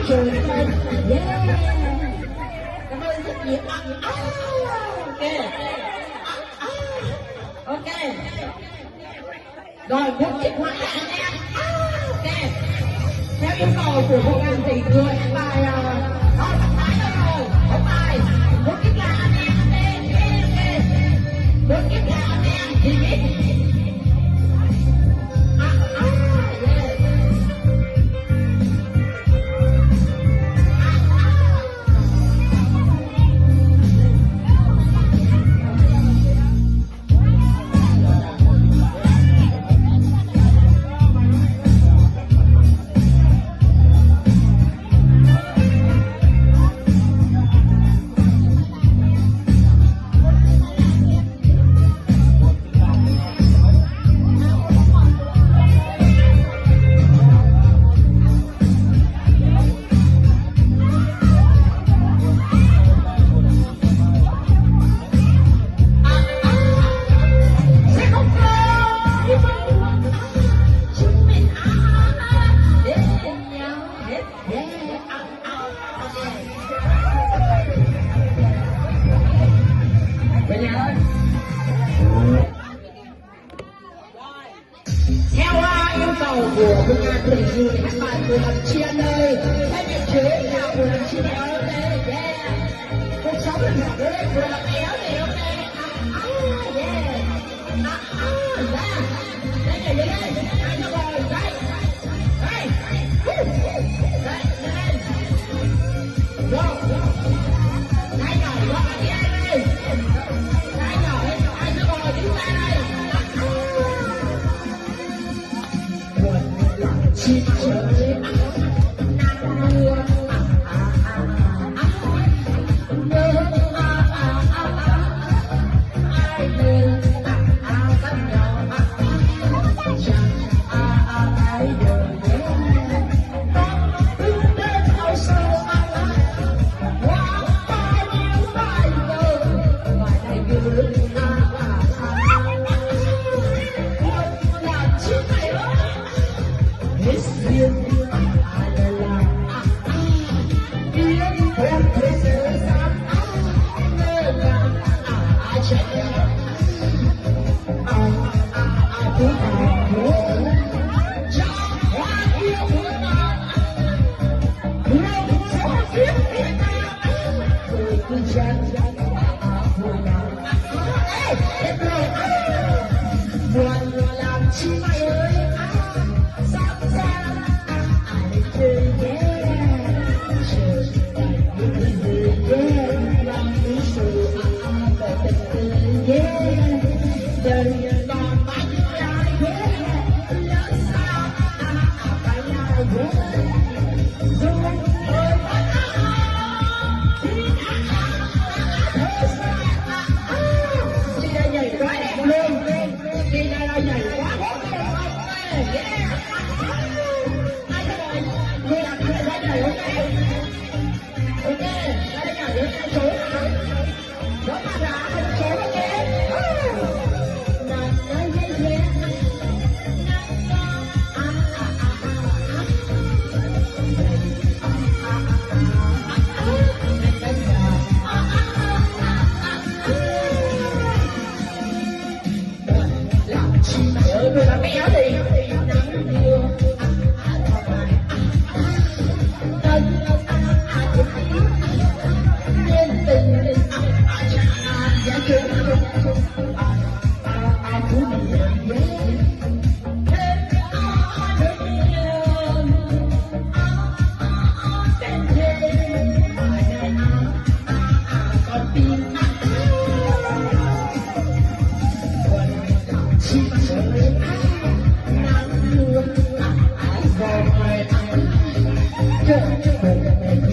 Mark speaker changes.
Speaker 1: chơi yeah cảm ơn rất nhiều ok rồi muốn kết quả anh em ok theo yêu cầu của bộ ngành thì người bài thôi bắt tay rồi bắt tay muốn kết quả anh em muốn kết quả anh em thì biết của công an tỉnh Thừa Thiên Huế của Lâm Chiên ơi, hay biệt chế là của Lâm Chiên ơi, cuộc sống là của đấy của Lâm Éo này hôm nay, đây đây anh nó rồi đây, rồi đây nhỏ đó đi anh ơi, đây nhỏ anh nó rồi chúng ta đây. Chị trời nắng mưa nhớ ai lên bắt nhỏ chẳng ai đời nhé con đứng đến ao sâu quá bao nhiêu bài vở ngoài này cứ làm chi này ơi hết riêng buồn làm chi mày ơi sao ra ai chơi nhé chờ những người nhé làm những sự về tình nhé đời còn bao nhiêu ai nhé nhớ sao phải là nhé rồi ơi chị đây nhảy quá đẹp luôn chị đây nhảy quá người làm cái này nhảy ok đây nhảy đến hai số đó mà là hai số ok nằm nơi dây dê người làm béo thì nắng mưa nên tình giá trị ai cũng nhớ Hãy subscribe cho kênh Ghiền Mì Gõ để không bỏ lỡ những video hấp dẫn.